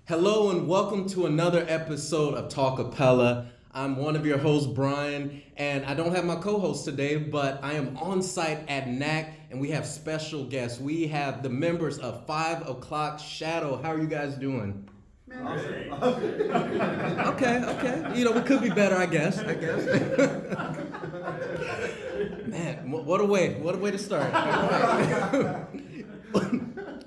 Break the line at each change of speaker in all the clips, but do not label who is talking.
Hello and welcome to another episode of Talkappella. I'm one of your hosts, Brian, and I don't have my co-host today, but I am on site at NACC, and we have special guests. We have the members of 5 O'Clock Shadow. How are you guys doing?
Awesome.
Okay. You know, we could be better, I guess. Man, what a way to start.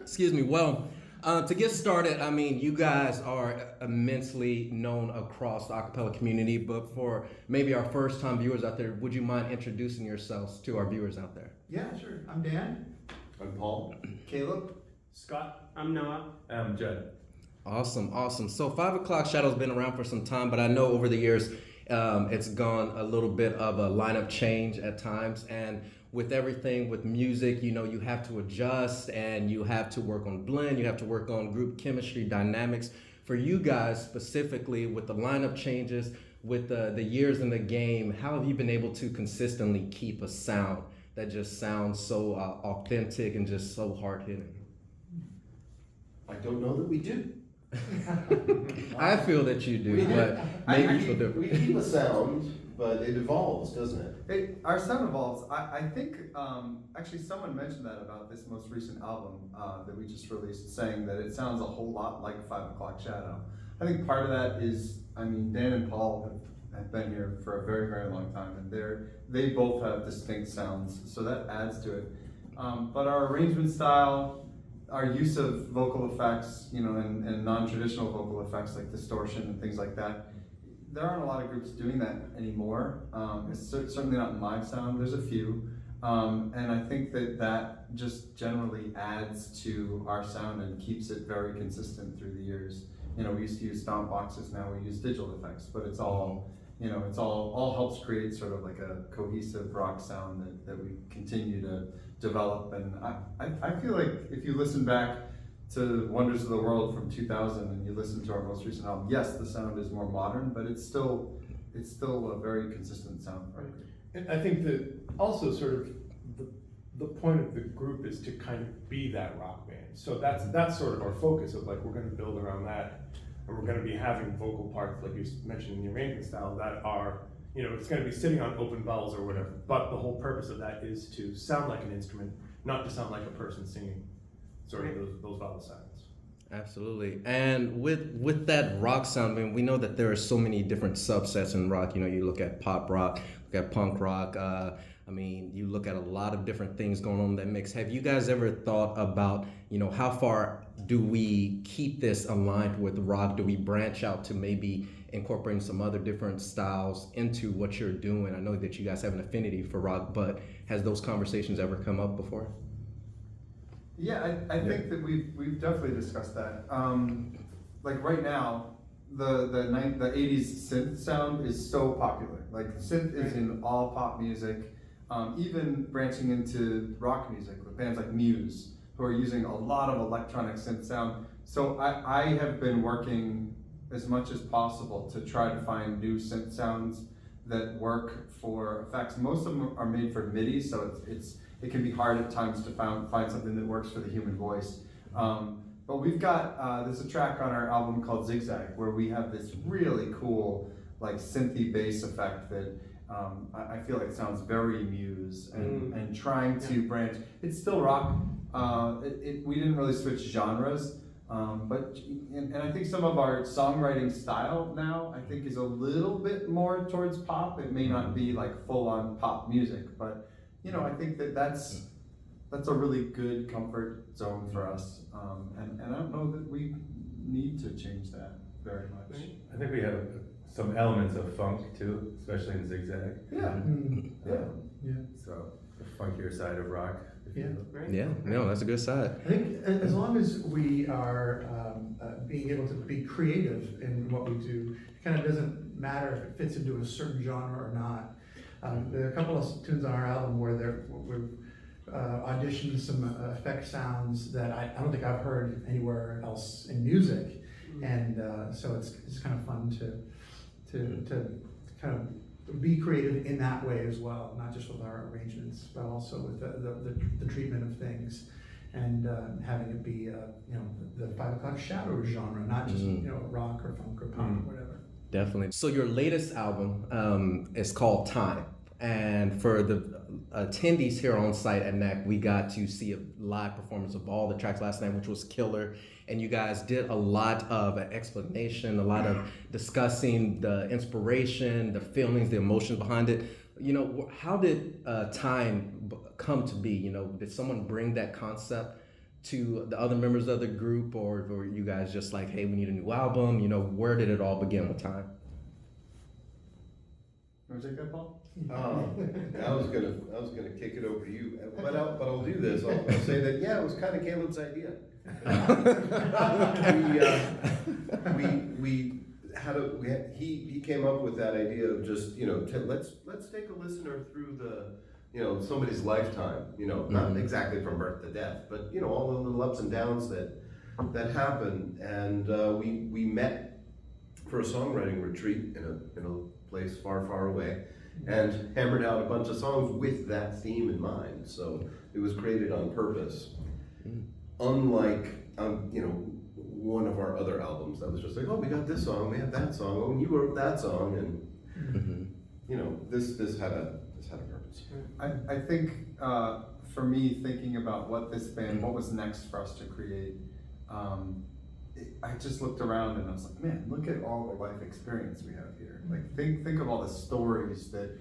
Excuse me. Well, to get started, I mean, you guys are immensely known across the acapella community, but for maybe our first-time viewers out there, would you mind introducing yourselves to our viewers out there?
Yeah, sure. I'm Dan.
I'm Paul.
Caleb.
Scott. I'm Noah.
I'm Judd.
Awesome. So 5 O'Clock Shadow's been around for some time, but I know over the years it's gone a little bit of a lineup change at times, and with everything with music, you know, you have to adjust and you have to work on blend, you have to work on group chemistry dynamics. For you guys specifically, with the lineup changes, with the years in the game, how have you been able to consistently keep a sound that just sounds so authentic and just so hard-hitting?
I don't know that we do.
I feel that you do, but maybe you feel different.
We keep a sound, but it evolves, doesn't it?
Our sound evolves. I think actually someone mentioned that about this most recent album that we just released, saying that it sounds a whole lot like 5 O'Clock Shadow. I think part of that is, I mean, Dan and Paul have been here for a very, very long time, and they both have distinct sounds, so that adds to it. But our arrangement style, our use of vocal effects, you know, and non-traditional vocal effects like distortion and things like that, there aren't a lot of groups doing that anymore. It's certainly not in live sound. There's a few, and I think that just generally adds to our sound and keeps it very consistent through the years. You know, we used to use stomp boxes, now we use digital effects, but it's all, you know, it's all helps create sort of like a cohesive rock sound that we continue to develop. And I feel like if you listen back to Wonders of the World from 2000 and you listen to our most recent album, yes, the sound is more modern, but it's still a very consistent sound.
Right. And I think that also sort of the point of the group is to kind of be that rock band. So that's sort of our focus of like, we're going to build around that, and we're going to be having vocal parts, like you mentioned in the arrangement style, that are, you know, it's going to be sitting on open vowels or whatever, but the whole purpose of that is to sound like an instrument, not to sound like a person singing sort of those vowel sounds.
Absolutely. And with that rock sound, I mean, we know that there are so many different subsets in rock. You know, you look at pop rock, look at punk rock. I mean, you look at a lot of different things going on in that mix. Have you guys ever thought about, you know, how far do we keep this aligned with rock? Do we branch out to maybe incorporating some other different styles into what you're doing? I know that you guys have an affinity for rock, but has those conversations ever come up before?
Yeah, I think that we've definitely discussed that. Like right now, the 80s synth sound is so popular. Like synth is in all pop music, even branching into rock music with bands like Muse, who are using a lot of electronic synth sound. So I have been working as much as possible to try to find new synth sounds that work for effects. Most of them are made for MIDI, so it can be hard at times to find something that works for the human voice. But we've got, there's a track on our album called Zigzag, where we have this really cool, like synthy bass effect that I feel like sounds very Muse, and trying to branch. It's still rock. We didn't really switch genres, but I think some of our songwriting style now, I think, is a little bit more towards pop. It may not be like full-on pop music, but you know, I think that's a really good comfort zone for us, and I don't know that we need to change that very much.
I think we have some elements of funk too, especially in Zigzag.
Yeah.
So the funkier side of rock.
Yeah.
Yeah, no, that's a good side.
I think as long as we are being able to be creative in what we do, it kind of doesn't matter if it fits into a certain genre or not. There are a couple of tunes on our album where we've auditioned some effect sounds that I don't think I've heard anywhere else in music, and so it's kind of fun to kind of be creative in that way as well, not just with our arrangements, but also with the treatment of things. and having it be, the 5 o'clock shadow genre, not just, rock or funk or pop or whatever.
Definitely. So your latest album is called Time. And for the attendees here on site at NACC, we got to see a live performance of all the tracks last night, which was killer. And you guys did a lot of explanation, a lot of discussing the inspiration, the feelings, the emotions behind it. How did Time come to be? Did someone bring that concept to the other members of the group, or were you guys just like, hey, we need a new album? Where did it all begin with Time?
You want to take that, Paul?
I was gonna kick it over to you, but I'll do this. I'll say that it was kind of Caleb's idea. He came up with that idea of just let's take a listener through the somebody's lifetime. Not exactly from birth to death, but all the little ups and downs that happen. And we met for a songwriting retreat in a place far, far away, and hammered out a bunch of songs with that theme in mind. So it was created on purpose. Unlike one of our other albums that was just like, oh, we got this song, we have that song, oh, and you wrote that song, and this had a purpose.
I think for me, thinking about what was next for us to create, I just looked around and I was like, man, look at all the life experience we have here. Like, think of all the stories the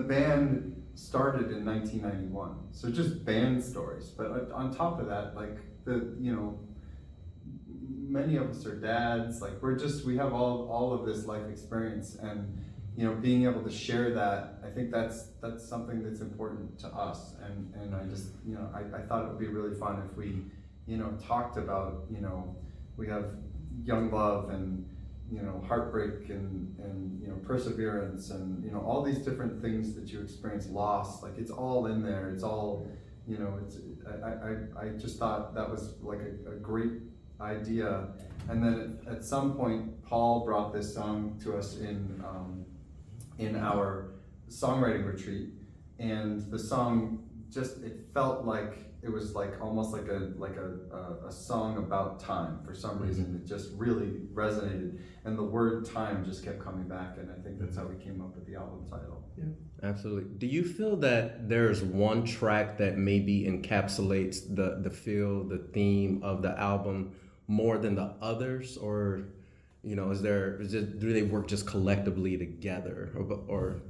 band started in 1991, so just band stories. But on top of that, like many of us are dads. Like, we have all of this life experience, and being able to share that, I think that's something that's important to us. And I just I thought it would be really fun if we talked about we have young love and heartbreak and perseverance and all these different things that you experience, loss, like it's all in there. It's all I just thought that was like a great idea. And then at some point Paul brought this song to us in our songwriting retreat, and the song it felt like it was like almost like a song about time. For some reason it just really resonated, and the word time just kept coming back, and I think that's how we came up with the album title.
Yeah,
absolutely. Do you feel that there's one track that maybe encapsulates the feel, the theme of the album more than the others, or do they work just collectively together, or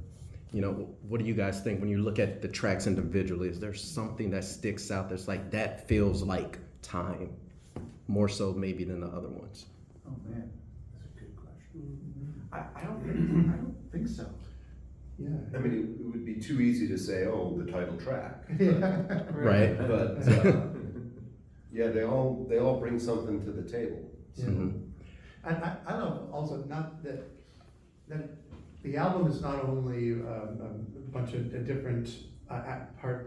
what do you guys think when you look at the tracks individually? Is there something that sticks out that's like, that feels like Time, more so maybe than the other ones?
Oh man, that's a good question. I don't think so.
yeah.
I mean, it would be too easy to say, oh, the title track.
Right.
But they all bring something to the table.
Yeah.
Mm-hmm.
And I love also not that the album is not only a bunch of different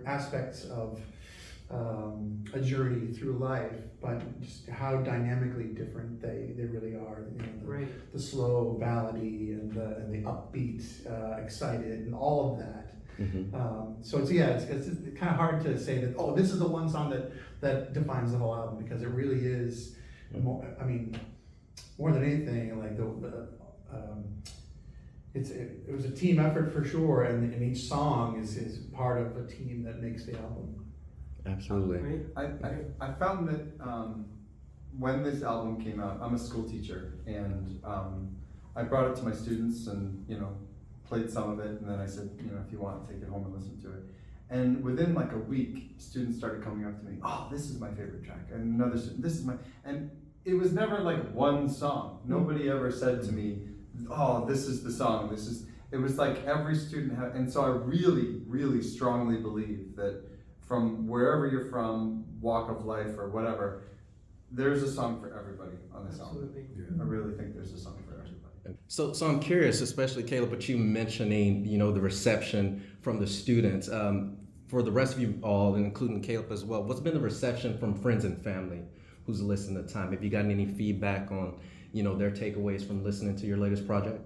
aspects of a journey through life, but just how dynamically different they really are. The slow ballady and the upbeat, excited, and all of that.
Mm-hmm.
So it's kind of hard to say that, oh, this is the one song that defines the whole album, because it really is more, more than anything, like it was a team effort for sure, and each song is part of a team that makes the album.
Absolutely.
I found that when this album came out, I'm a school teacher, and I brought it to my students and played some of it, and then I said, if you want, take it home and listen to it. And within like a week, students started coming up to me, oh, this is my favorite track, and another student, this is my, and it was never like one song. Nobody ever said to me, oh, this is the song, it was like every student had, and so I really, really strongly believe that from wherever you're from, walk of life or whatever, there's a song for everybody on this album.
Absolutely.
I really think there's a song for everybody.
So I'm curious, especially Caleb, but you mentioning, the reception from the students. For the rest of you all, and including Caleb as well, what's been the reception from friends and family who's listened to Time? Have you gotten any feedback on, their takeaways from listening to your latest project?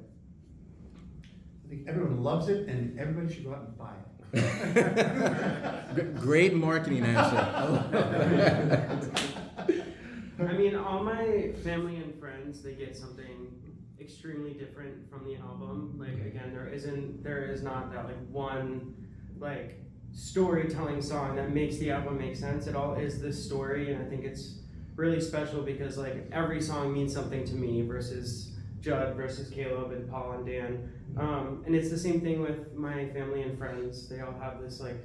I think everyone loves it, and everybody should go out and buy it.
Great marketing answer.
I mean, all my family and friends, they get something extremely different from the album. Like, again, there is not that like one like storytelling song that makes the album make sense. It all is this story, and I think it's really special because like every song means something to me versus Judd versus Caleb and Paul and Dan. And it's the same thing with my family and friends. They all have this like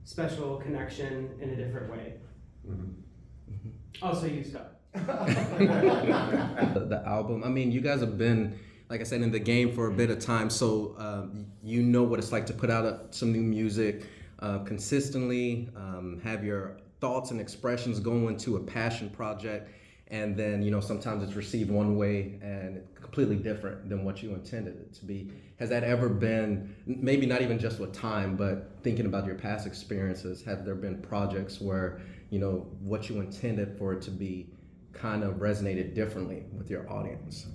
special connection in a different way. Also, you Scott.
The album, I mean, you guys have been, like I said, in the game for a bit of time, so you know what it's like to put out some new music consistently, have your thoughts and expressions go into a passion project, and then, you know, sometimes it's received one way and completely different than what you intended it to be. Has that ever been, maybe not even just with time, but thinking about your past experiences, have there been projects where, you know, what you intended for it to be kind of resonated differently with your audience?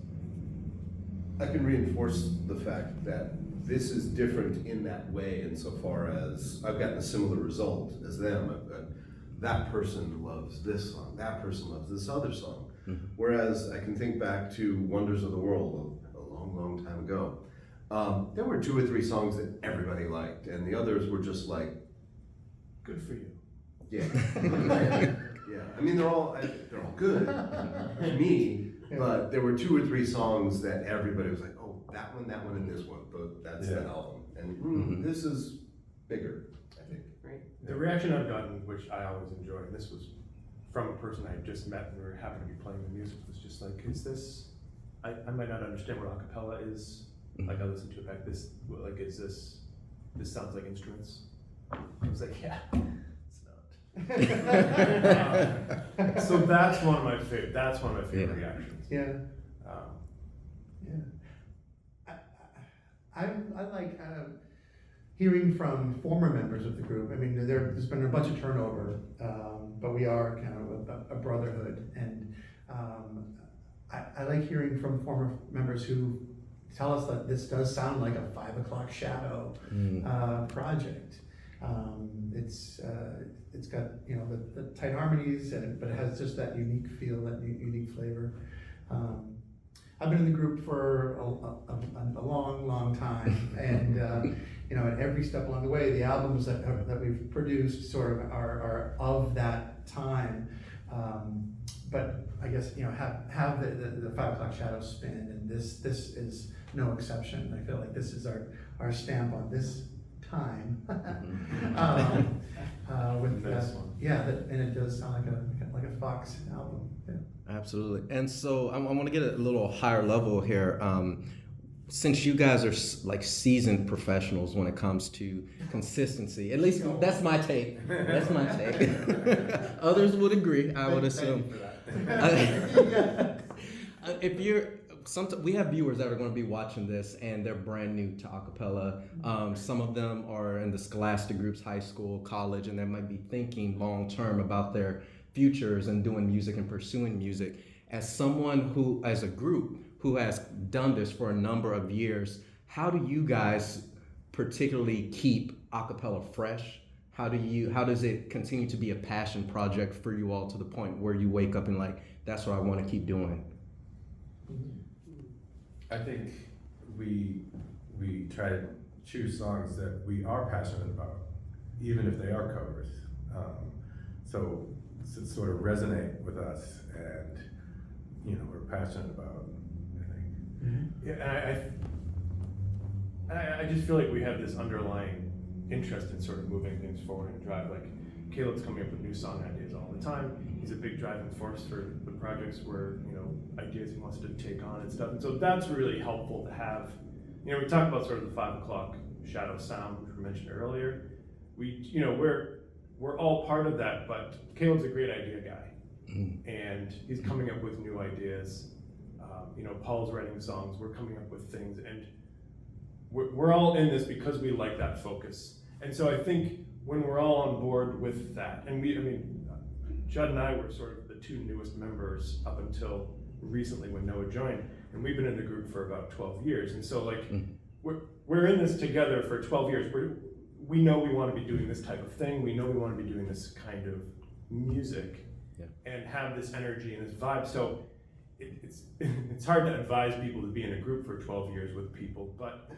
I can reinforce the fact that this is different in that way insofar as I've gotten a similar result as them. I've got, that person loves this song, that person loves this other song. Whereas I can think back to Wonders of the World a long, long time ago. There were 2 or 3 songs that everybody liked, and the others were just like,
Good for you.
yeah. Yeah, I mean, they're all good to me, but there were 2 or 3 songs that everybody was like, oh, that one, and this one, but that's the album. And this is bigger, I think.
Right.
The reaction I've gotten, which I always enjoy, and this was from a person I had just met and we were happy to be playing the music, was just like, is this, I might not understand what acapella is, like I listen to it back, this, like, is this sounds like instruments? I was like, yeah, it's not. So that's one of my favorite reactions.
Yeah. I like hearing from former members of the group. I mean, there's been a bunch of turnover, but we are kind of a brotherhood, and I like hearing from former members who tell us that this does sound like a 5 o'clock shadow project. It's got, you know, the tight harmonies, but it has just that unique feel, that unique flavor. I've been in the group for a long, long time, and you know, at every step along the way, the albums that we've produced sort of are of that time. But I guess, you know, have the 5 o'clock shadow spin, and this is no exception. I feel like this is our stamp on this time. With
Nice one.
and it does sound like a Fox album. Yeah.
Absolutely. And so I want to get a little higher level here. Since you guys are like seasoned professionals when it comes to consistency, at least that's my take. That's my take. Others would agree, I would assume. If you're, we have viewers that are going to be watching this and they're brand new to acapella. Some of them are in the scholastic groups, high school, college, and they might be thinking long term about their futures and doing music and pursuing music. As someone who, as a group, who has done this for a number of years, how do you guys particularly keep acapella fresh? How does it continue to be a passion project for you all to the point where you wake up and like, that's what I want to keep doing?
I think we try to choose songs that we are passionate about, even if they are covers. So to sort of resonate with us, and you know, we're passionate about. I think.
Yeah, and I just feel like we have this underlying interest in sort of moving things forward and drive. Like Caleb's coming up with new song ideas all the time. He's a big driving force for the projects where, you know, ideas he wants to take on and stuff. And so that's really helpful to have. You know, we talked about sort of the 5 o'clock shadow sound, which we mentioned earlier. We're all part of that, but Caleb's a great idea guy, and he's coming up with new ideas. You know, Paul's writing songs. We're coming up with things, and we're all in this because we like that focus. And so I think when we're all on board with that, and Judd and I were sort of the 2 newest members up until recently when Noah joined, and we've been in the group for about 12 years. And so like, we're in this together for 12 years. we know we want to be doing this type of thing. We know we want to be doing this kind of music, and have this energy and this vibe. So it's hard to advise people to be in a group for 12 years with people, but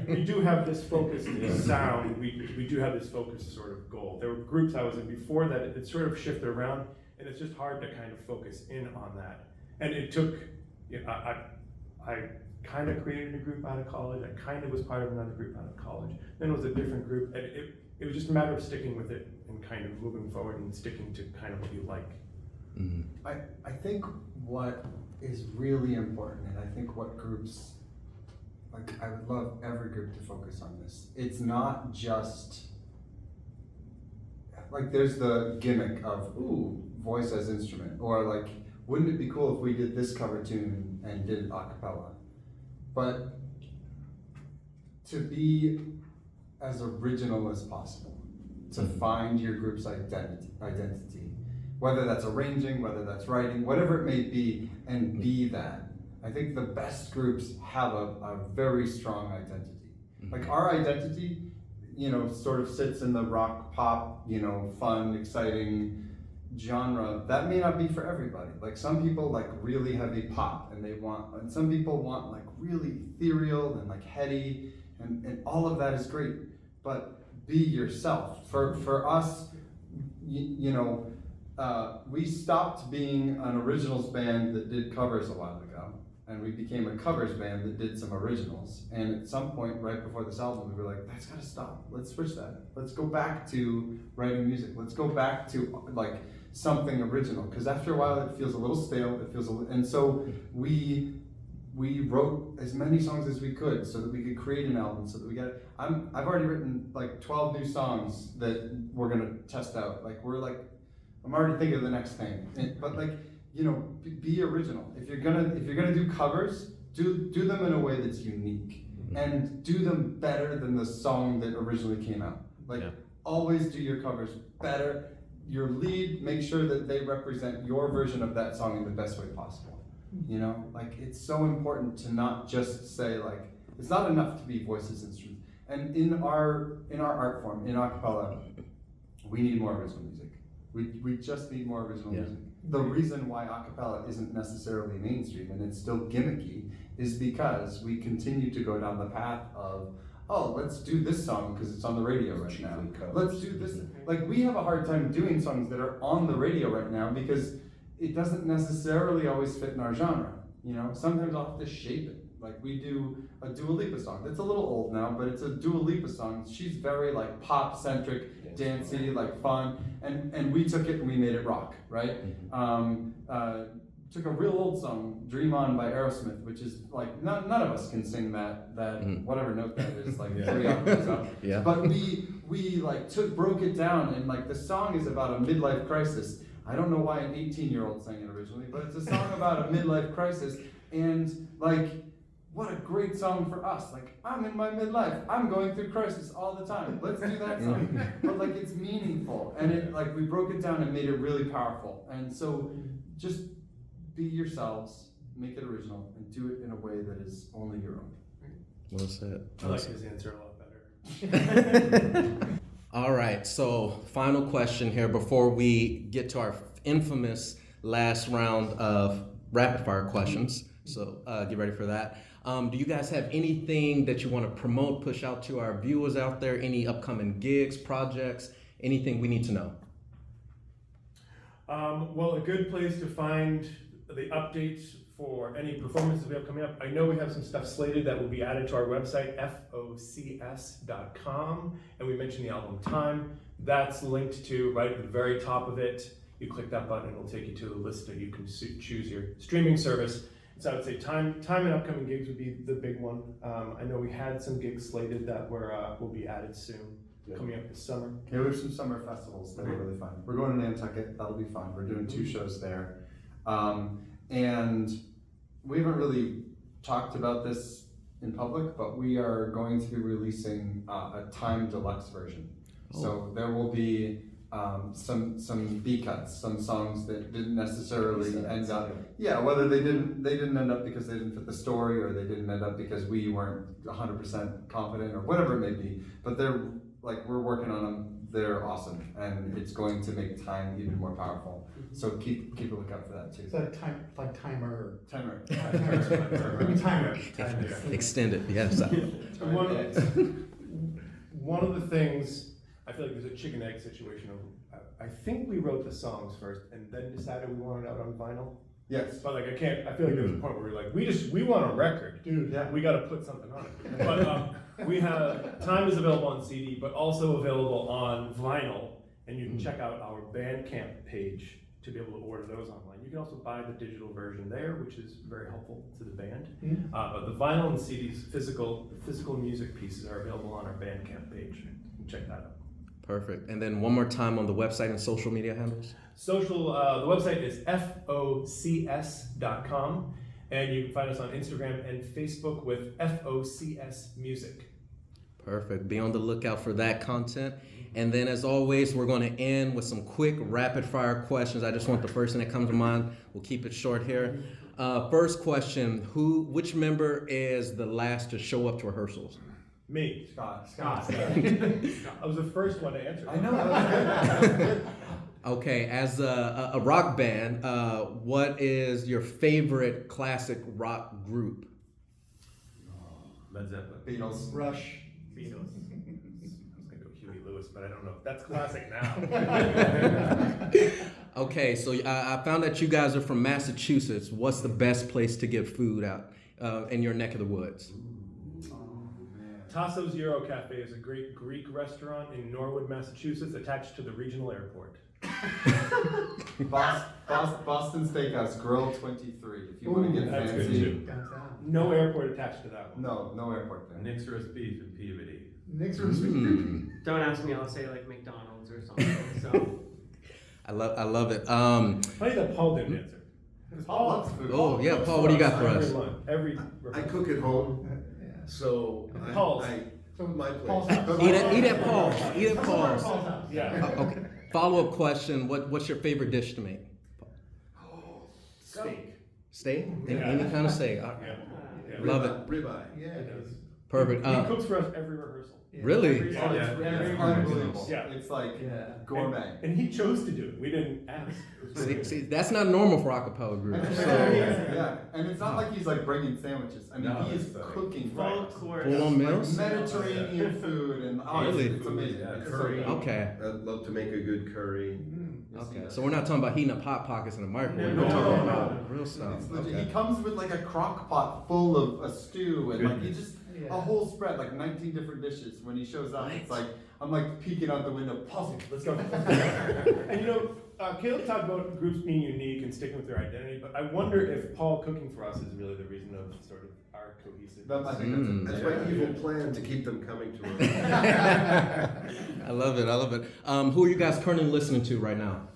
we do have this focused sound. We do have this focused sort of goal. There were groups I was in before that it sort of shifted around, and it's just hard to kind of focus in on that. And it took, I kind of created a group out of college. I kind of was part of another group out of college. Then it was a different group, and it was just a matter of sticking with it and kind of moving forward and sticking to kind of what you like.
Mm-hmm.
I think what is really important, and I think what groups, like I would love every group to focus on this. It's not just, like there's the gimmick of, ooh, voice as instrument, or like, wouldn't it be cool if we did this cover tune and did it a cappella? But to be as original as possible, to find your group's identity, whether that's arranging, whether that's writing, whatever it may be, and be that. I think the best groups have a very strong identity. Like our identity, sort of sits in the rock pop, fun, exciting genre. That may not be for everybody. Like some people like really heavy pop, and some people want like really ethereal and like heady, and all of that is great. But be yourself. For us, we stopped being an originals band that did covers a while ago, and we became a covers band that did some originals. And at some point, right before this album, we were like, that's gotta stop. Let's switch that. Let's go back to writing music. Let's go back to like something original. Because after a while, it feels a little stale. And so we wrote as many songs as we could so that we could create an album. So that we get. I've already written like 12 new songs that we're gonna test out. I'm already thinking of the next thing. But be original. If you're gonna do covers, do them in a way that's unique, and do them better than the song that originally came out. Always do your covers better. Your lead, make sure that they represent your version of that song in the best way possible. It's so important to not just say it's not enough to be voices instruments. And in our art form, in a cappella, we need more original music. We just need more original music. The reason why a cappella isn't necessarily mainstream and it's still gimmicky is because we continue to go down the path of, let's do this song because it's on the radio right now. Let's do this. We have a hard time doing songs that are on the radio right now because it doesn't necessarily always fit in our genre. Sometimes I'll have to shape it. We do a Dua Lipa song. That's a little old now, but it's a Dua Lipa song. She's very pop-centric, dancey, fun, and we took it and we made it rock, right? Took a real old song, Dream On by Aerosmith, which is none of us can sing that whatever note that is, 3 octaves up. Yeah. But we broke it down, and the song is about a midlife crisis. I don't know why an 18-year-old sang it originally, but it's a song about a midlife crisis, and what a great song for us. I'm in my midlife. I'm going through crisis all the time. Let's do that song. But it's meaningful. And it we broke it down and made it really powerful. And so just be yourselves, make it original, and do it in a way that is only your own.
Well said.
I like his answer a lot better.
All right, so final question here before we get to our infamous last round of rapid fire questions. So get ready for that. Do you guys have anything that you want to promote, push out to our viewers out there? Any upcoming gigs, projects, anything we need to know?
Well, a good place to find the updates for any performances we have coming up. I know we have some stuff slated that will be added to our website, focs.com, and we mentioned the album Time. That's linked to right at the very top of it. You click that button, it'll take you to the list that you can choose your streaming service. So I would say time and upcoming gigs would be the big one. I know we had some gigs slated that will be added soon, coming up this summer.
Yeah, we have some summer festivals that are really fun. We're going to Nantucket, that'll be fun. We're doing 2 shows there. And we haven't really talked about this in public, but we are going to be releasing a Time Deluxe version. So there will be some B cuts, some songs that didn't necessarily end up. Yeah, whether they didn't end up because they didn't fit the story, or they didn't end up because we weren't 100% confident, or whatever it may be. But they're like, we're working on them. They're awesome, and it's going to make time even more powerful. So keep a lookout for that too.
Is that timer?
Timer.
Maybe timer.
Extended, yes.
One of the things, I feel like there's a chicken egg situation. I think we wrote the songs first and then decided we wanted it out on vinyl.
Yes.
But like, I feel like there was a point where we're like, we want a record.
Dude,
Yeah.
We gotta put something on it. But we have, Time is available on CD, but also available on vinyl. And you can check out our Bandcamp page to be able to order those online. You can also buy the digital version there, which is very helpful to the band. But the vinyl and CDs, physical music pieces are available on our Bandcamp page. You can check that out.
Perfect. And then one more time on the website and social media handles.
Social, the website is focs.com, and you can find us on Instagram and Facebook with FOCS Music.
Perfect. Be on the lookout for that content. And then, as always, we're going to end with some quick rapid fire questions. I just want the first thing that comes to mind. We'll keep it short here. First question: which member is the last to show up to rehearsals?
Me.
Scott.
I was the first one to answer.
I know. That was good.
Okay, as a rock band, what is your favorite classic rock group?
Led Zeppelin.
Beatles.
Rush.
Beatles. I was gonna go Huey Lewis, but I don't know. That's classic now.
Okay, so I found that you guys are from Massachusetts. What's the best place to get food out in your neck of the woods?
Tasso's Euro Cafe is a great Greek restaurant in Norwood, Massachusetts, attached to the regional airport.
Boston Steakhouse, Grill 23. If you want to get
that's good
fancy.
too.
Downtown.
No airport attached to that one.
No airport there.
Nick's roast beef in Peabody.
Nick's roast
Don't ask me, I'll say like McDonald's or something. So
I love it.
Funny that Paul didn't answer.
Paul loves food.
Oh yeah, Paul, what do you got for us?
Every
I cook at home, so
Paul's.
my
Paul's
place.
house.
Eat at Paul's. Eat at
Paul's
Paul's.
house.
Yeah.
Okay. Follow-up question: what's your favorite dish to make?
Steak.
Steak? Any kind of steak.
Yeah.
Love it.
Ribeye.
Yeah, it is.
Perfect.
He cooks for us every rehearsal.
Really?
Oh, it's
Yeah.
unbelievable.
Yeah.
It's like
Yeah.
gourmet.
And he chose to do it. We didn't ask.
See, that's not normal for a cappella group.
And
So,
yeah, and it's not like he's like bringing sandwiches. I mean,
No,
he is
it's like
cooking
full course.
full on meals?
Mediterranean food, and
Really?
it's amazing.
Yeah,
It's
curry.
so good.
Okay.
I'd love to make a good curry.
You'll see
Okay.
that.
So we're not talking about heating up hot pockets in a microwave.
No,
We're talking
no,
about real stuff.
It's legit.
Okay.
He comes with like a crock pot full of a stew and like he
Goodness.
just
Yeah.
a whole spread, like 19 different dishes. When he shows up, it's like I'm like peeking out the window. Pause it. Let's go.
And you know, Caleb talked about groups being unique and sticking with their identity, but I wonder if Paul cooking for us is really the reason of sort of our cohesiveness.
I think
That's my evil plan to keep them coming to us.
I love it. I love it. Who are you guys currently listening to right now?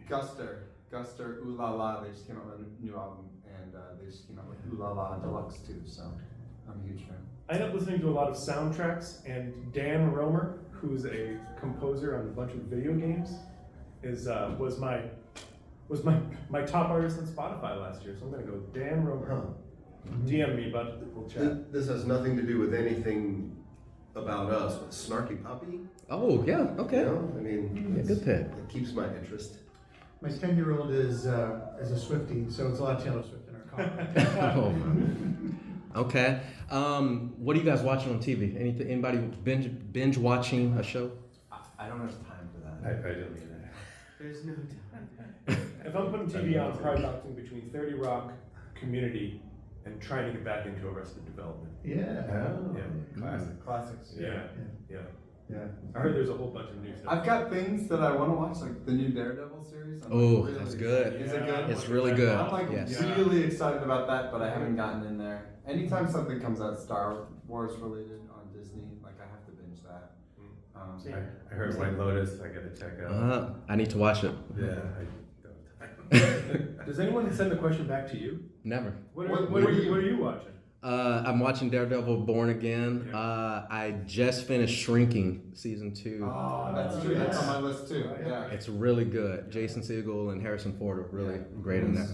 Guster, Ooh La La. They just came out with a new album, and they just came out with Ooh La La Deluxe too. So I'm a huge fan.
I end up listening to a lot of soundtracks, and Dan Romer, who's a composer on a bunch of video games, was my top artist on Spotify last year. So I'm gonna go Dan Romer.
Huh.
DM me, but we'll chat.
This has nothing to do with anything about us, but Snarky Puppy.
Oh yeah. Okay.
You know, I mean,
Yeah, good pick.
it keeps my interest.
My 10-year-old is a Swiftie, so it's a lot of Taylor Swift in our car.
Oh. Okay. What are you guys watching on TV? Anything? Anybody binge watching a show?
I don't have time for
I
that.
don't either.
There's no time.
If I'm putting TV on, I'm probably bouncing between 30 Rock, Community, and trying to get back into Arrested Development.
Yeah.
Yeah.
Classic.
Classics.
Yeah.
Yeah.
I heard there's a whole bunch of new stuff.
I've got things that I want to watch, like the new Daredevil series. I'm
Oh,
really
that's
excited.
good.
Is it good?
It's really good.
I'm like
Yes.
really excited about that, but I haven't gotten in there. Anytime something comes out Star Wars related on Disney, like I have to binge that.
Same.
I heard White Lotus. I gotta check out.
I need to watch it.
Yeah, I don't.
Does anyone send the question back to you?
Never.
What
What
are
are you-
you watching?
I'm watching Daredevil Born Again.
Yeah.
I just finished Shrinking season 2.
Oh, that's true. That's on my list too. Yeah.
It's really good. Jason Segel and Harrison Ford are really great in that.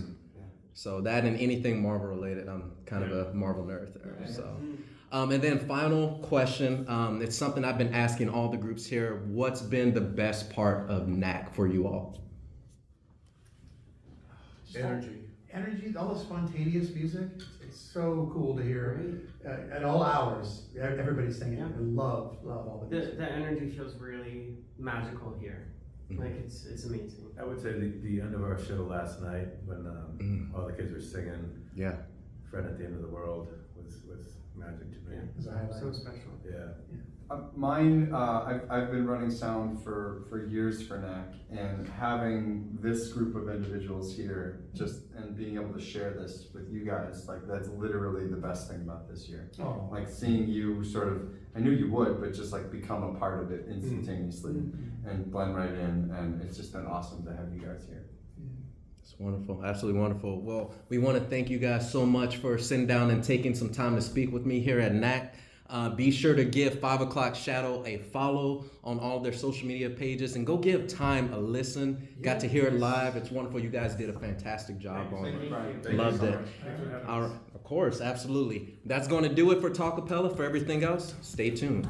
So that and anything Marvel related, I'm kind of a Marvel nerd there.
Yeah.
So, and then final question. It's something I've been asking all the groups here. What's been the best part of NACC for you all?
Energy, all the spontaneous music. It's so cool to hear at all hours. Everybody's singing.
Yeah.
I love all the music.
The energy feels really magical here. Like it's amazing.
I would say the end of our show last night when all the kids were singing
Yeah.
"Friend at the End of the World" was magic to me.
It's a highlight.
So special.
Yeah.
Mine, I've been running sound for years for NACC, and having this group of individuals here, and being able to share this with you guys, like that's literally the best thing about this year.
Oh.
Like seeing you sort of, I knew you would, but just like become a part of it instantaneously and blend right in, and it's just been awesome to have you guys here.
It's wonderful, absolutely wonderful. Well, we want to thank you guys so much for sitting down and taking some time to speak with me here at NACC. Be sure to give 5 o'clock Shadow a follow on all their social media pages and go give Time a listen. Got to hear it live. It's wonderful. You guys did a fantastic job on
Thank
it.
you, Brian.
Loved it.
Thanks for having us.
Of course, absolutely. That's going to do it for Talkappella. For everything else, stay tuned.